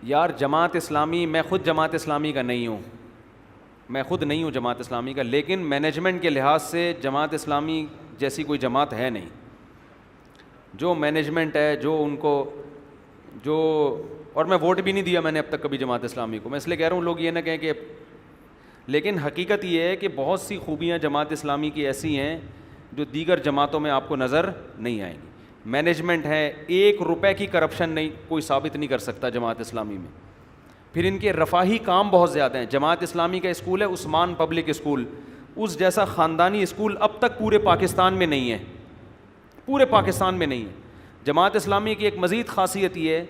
یار جماعت اسلامی، میں خود جماعت اسلامی کا نہیں ہوں، میں خود نہیں ہوں جماعت اسلامی کا، لیکن مینجمنٹ کے لحاظ سے جماعت اسلامی جیسی کوئی جماعت ہے نہیں. جو مینجمنٹ ہے، جو ان کو جو، اور میں ووٹ بھی نہیں دیا میں نے اب تک کبھی جماعت اسلامی کو. میں اس لیے کہہ رہا ہوں لوگ یہ نہ کہیں کہ، لیکن حقیقت یہ ہے کہ بہت سی خوبیاں جماعت اسلامی کی ایسی ہیں جو دیگر جماعتوں میں آپ کو نظر نہیں آئیں گی. مینجمنٹ ہے، 1 روپے کی کرپشن نہیں کوئی ثابت نہیں کر سکتا جماعت اسلامی میں. پھر ان کے رفاہی کام بہت زیادہ ہیں. جماعت اسلامی کا اسکول ہے عثمان پبلک اسکول، اس جیسا خاندانی اسکول اب تک پورے پاکستان میں نہیں ہے، پورے پاکستان میں نہیں ہے. جماعت اسلامی کی ایک مزید خاصیت یہ ہے،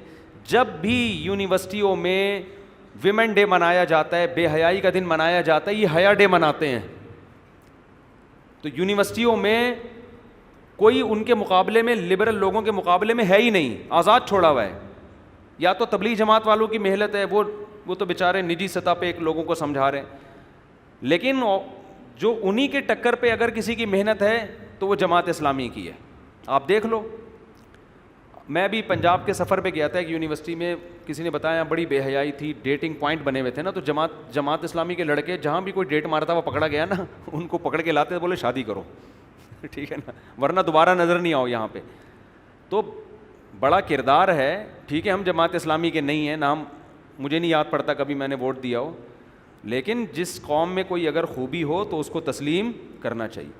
جب بھی یونیورسٹیوں میں ویمن ڈے منایا جاتا ہے، بے حیائی کا دن منایا جاتا ہے، یہ حیا ڈے مناتے ہیں. تو یونیورسٹیوں میں کوئی ان کے مقابلے میں، لبرل لوگوں کے مقابلے میں ہے ہی نہیں، آزاد چھوڑا ہوا ہے. یا تو تبلیغ جماعت والوں کی محنت ہے، وہ تو بیچارے نجی سطح پہ ایک لوگوں کو سمجھا رہے ہیں، لیکن جو انہی کے ٹکر پہ اگر کسی کی محنت ہے تو وہ جماعت اسلامی کی ہے. آپ دیکھ لو، میں بھی پنجاب کے سفر پہ گیا تھا ایک یونیورسٹی میں، کسی نے بتایا بڑی بے حیائی تھی، ڈیٹنگ پوائنٹ بنے ہوئے تھے نا، تو جماعت اسلامی کے لڑکے جہاں بھی کوئی ڈیٹ مارتا وہ پکڑا گیا نا، ان کو پکڑ کے لاتے تھے، بولے شادی کرو ٹھیک ہے نا، ورنہ دوبارہ نظر نہیں آؤ یہاں پہ. تو بڑا کردار ہے. ٹھیک ہے ہم جماعت اسلامی کے نہیں ہیں، نام مجھے نہیں یاد پڑتا کبھی میں نے ووٹ دیا ہو، لیکن جس قوم میں کوئی اگر خوبی ہو تو اس کو تسلیم کرنا چاہیے.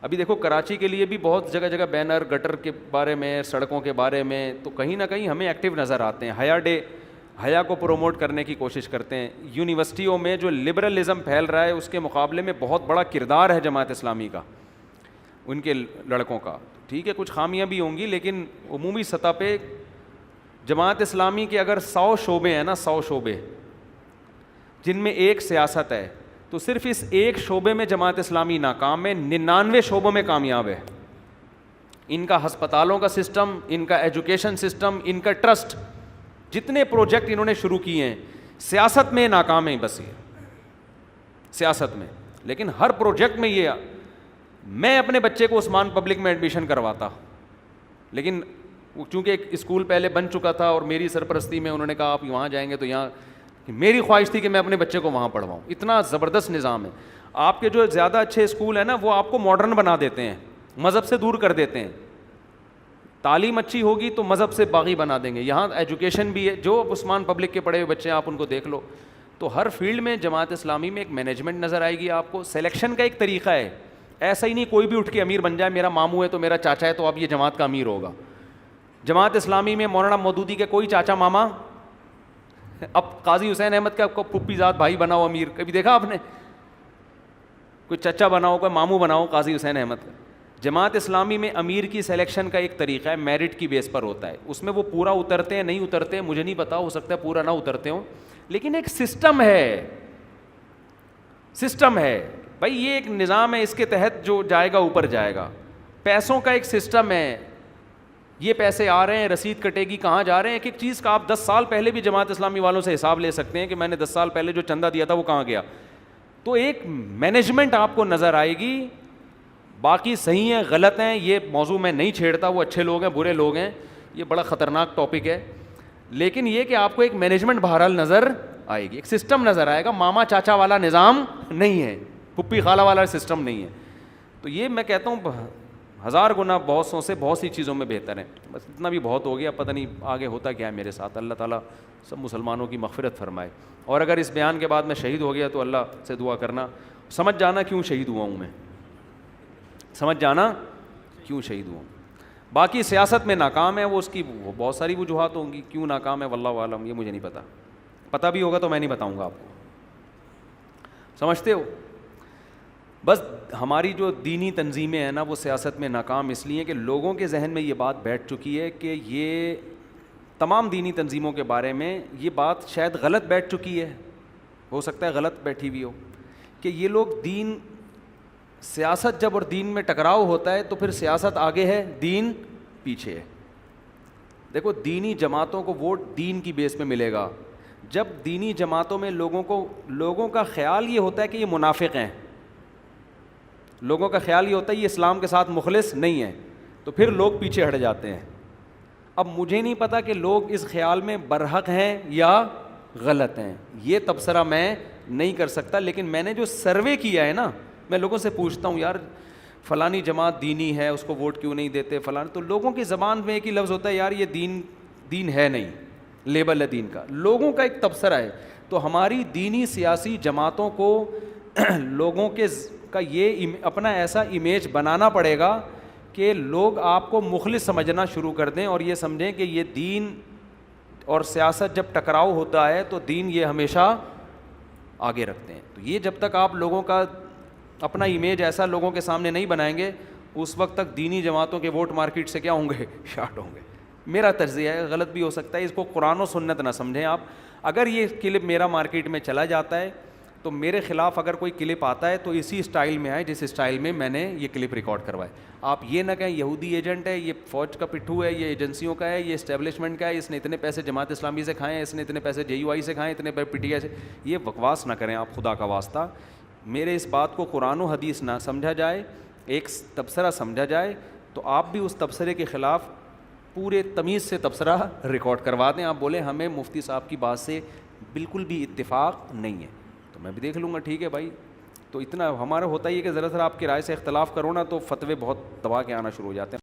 ابھی دیکھو کراچی کے لیے بھی بہت جگہ جگہ بینر گٹر کے بارے میں، سڑکوں کے بارے میں، تو کہیں نہ کہیں ہمیں ایکٹیو نظر آتے ہیں. حیا ڈے، حیا کو پروموٹ کرنے کی کوشش کرتے ہیں. یونیورسٹیوں میں جو لبرلزم پھیل رہا ہے اس کے مقابلے میں بہت بڑا کردار ہے جماعت اسلامی کا، ان کے لڑکوں کا. ٹھیک ہے کچھ خامیاں بھی ہوں گی، لیکن عمومی سطح پہ جماعت اسلامی کے اگر 100 شعبے ہیں نا، 100 شعبے جن میں ایک سیاست ہے، تو صرف اس ایک شعبے میں جماعت اسلامی ناکام ہے، 99 شعبوں میں کامیاب ہے. ان کا ہسپتالوں کا سسٹم، ان کا ایجوکیشن سسٹم، ان کا ٹرسٹ، جتنے پروجیکٹ انہوں نے شروع کیے ہیں، سیاست میں ناکام ہیں بس یہ، سیاست میں. لیکن ہر پروجیکٹ میں یہ، میں اپنے بچے کو عثمان پبلک میں ایڈمیشن کرواتا، لیکن چونکہ ایک اسکول پہلے بن چکا تھا اور میری سرپرستی میں انہوں نے کہا آپ وہاں جائیں گے، تو یہاں میری خواہش تھی کہ میں اپنے بچے کو وہاں پڑھواؤں. اتنا زبردست نظام ہے. آپ کے جو زیادہ اچھے اسکول ہیں نا وہ آپ کو ماڈرن بنا دیتے ہیں، مذہب سے دور کر دیتے ہیں. تعلیم اچھی ہوگی تو مذہب سے باغی بنا دیں گے. یہاں ایجوکیشن بھی ہے، جو عثمان پبلک کے پڑھے ہوئے بچے ہیں آپ ان کو دیکھ لو. تو ہر فیلڈ میں جماعت اسلامی میں ایک مینجمنٹ نظر آئے گی آپ کو. سلیکشن کا ایک طریقہ ہے، ایسا ہی نہیں کوئی بھی اٹھ کے امیر بن جائے، میرا ماموں ہے تو میرا چاچا ہے تو اب یہ جماعت کا امیر ہوگا. جماعت اسلامی میں مولانا مودودی کے کوئی چاچا ماما، اب قاضی حسین احمد کا پھپھی زاد بھائی بناؤ امیر، کبھی دیکھا آپ نے؟ کوئی چچا بناؤ، کوئی ماموں بناؤ قاضی حسین احمد کا. جماعت اسلامی میں امیر کی سلیکشن کا ایک طریقہ ہے، میرٹ کی بیس پر ہوتا ہے. اس میں وہ پورا اترتے ہیں نہیں اترتے ہیں مجھے نہیں پتا، ہو سکتا ہے پورا نہ اترتے ہوں، لیکن ایک سسٹم ہے، سسٹم ہے بھائی، یہ ایک نظام ہے، اس کے تحت جو جائے گا اوپر جائے گا. پیسوں کا ایک سسٹم ہے، یہ پیسے آ رہے ہیں، رسید کٹے گی، کہاں جا رہے ہیں. ایک ایک چیز کا آپ 10 سال پہلے بھی جماعت اسلامی والوں سے حساب لے سکتے ہیں کہ میں نے 10 سال پہلے جو چندہ دیا تھا وہ کہاں گیا. تو ایک مینجمنٹ آپ کو نظر آئے گی. باقی صحیح ہیں غلط ہیں یہ موضوع میں نہیں چھیڑتا، وہ اچھے لوگ ہیں برے لوگ ہیں، یہ بڑا خطرناک ٹاپک ہے. لیکن یہ کہ آپ کو ایک مینجمنٹ بہرحال نظر آئے گی، ایک سسٹم نظر آئے گا. ماما چاچا والا نظام نہیں ہے، پھپھی خالہ والا سسٹم نہیں ہے. تو یہ میں کہتا ہوں 1000 گنا بہت سو سے بہت سی چیزوں میں بہتر ہے. بس اتنا بھی بہت ہو گیا، پتہ نہیں آگے ہوتا کیا ہے میرے ساتھ. اللہ تعالیٰ سب مسلمانوں کی مغفرت فرمائے. اور اگر اس بیان کے بعد میں شہید ہو گیا تو اللہ سے دعا کرنا، سمجھ جانا کیوں شہید ہوا ہوں میں، سمجھ جانا کیوں شہید ہوا ہوں. باقی سیاست میں ناکام ہے وہ، اس کی بہت ساری وجوہات ہوں گی کیوں ناکام ہے، واللہ عالم، یہ مجھے نہیں پتہ. پتہ بھی ہوگا تو میں نہیں بتاؤں گا آپ کو. سمجھتے ہو؟ بس ہماری جو دینی تنظیمیں ہیں نا وہ سیاست میں ناکام اس لیے کہ لوگوں کے ذہن میں یہ بات بیٹھ چکی ہے کہ یہ تمام دینی تنظیموں کے بارے میں یہ بات شاید غلط بیٹھ چکی ہے، ہو سکتا ہے غلط بیٹھی ہوئی ہو، کہ یہ لوگ دین، سیاست جب اور دین میں ٹکراؤ ہوتا ہے تو پھر سیاست آگے ہے دین پیچھے ہے. دیکھو دینی جماعتوں کو ووٹ دین کی بیس پہ ملے گا. جب دینی جماعتوں میں لوگوں کا خیال یہ ہوتا ہے کہ یہ منافق ہیں، لوگوں کا خیال یہ ہوتا ہے یہ اسلام کے ساتھ مخلص نہیں ہے، تو پھر لوگ پیچھے ہٹ جاتے ہیں. اب مجھے نہیں پتا کہ لوگ اس خیال میں برحق ہیں یا غلط ہیں, یہ تبصرہ میں نہیں کر سکتا, لیکن میں نے جو سروے کیا ہے نا, میں لوگوں سے پوچھتا ہوں یار فلانی جماعت دینی ہے, اس کو ووٹ کیوں نہیں دیتے فلان, تو لوگوں کی زبان میں ایک ہی لفظ ہوتا ہے یار یہ دین ہے نہیں, لیبل ہے دین کا, لوگوں کا ایک تبصرہ ہے. تو ہماری دینی سیاسی جماعتوں کو لوگوں کے کا یہ اپنا ایسا امیج بنانا پڑے گا کہ لوگ آپ کو مخلص سمجھنا شروع کر دیں, اور یہ سمجھیں کہ یہ دین اور سیاست جب ٹکراؤ ہوتا ہے تو دین یہ ہمیشہ آگے رکھتے ہیں. تو یہ جب تک آپ لوگوں کا اپنا امیج ایسا لوگوں کے سامنے نہیں بنائیں گے, اس وقت تک دینی جماعتوں کے ووٹ مارکیٹ سے کیا ہوں گے, شارٹ ہوں گے. میرا تجزیہ ہے, غلط بھی ہو سکتا ہے, اس کو قرآن و سنت نہ سمجھیں آپ. اگر یہ کلپ میرا مارکیٹ میں چلا جاتا ہے تو میرے خلاف اگر کوئی کلپ آتا ہے تو اسی اسٹائل میں آئے جس اسٹائل میں میں نے یہ کلپ ریکارڈ کروائے. آپ یہ نہ کہیں یہودی ایجنٹ ہے, یہ فوج کا پٹھو ہے, یہ ایجنسیوں کا ہے, یہ اسٹیبلشمنٹ کا ہے, اس نے اتنے پیسے جماعت اسلامی سے کھائے ہیں, اس نے اتنے پیسے جے یو آئی سے کھائے ہیں, اتنے پی ٹی آئی سے. یہ بکواس نہ کریں آپ خدا کا واسطہ. میرے اس بات کو قرآن و حدیث نہ سمجھا جائے, ایک تبصرہ سمجھا جائے, تو آپ بھی اس تبصرے کے خلاف پورے تمیز سے تبصرہ ریکارڈ کروا دیں. آپ بولیں ہمیں مفتی صاحب کی بات سے بالکل بھی اتفاق نہیں ہے, تو میں بھی دیکھ لوں گا, ٹھیک ہے بھائی. تو اتنا ہمارا ہوتا ہی ہے کہ ذرا ذرا آپ کی رائے سے اختلاف کرو نا تو فتوے بہت دبا کے آنا شروع ہو جاتے ہیں.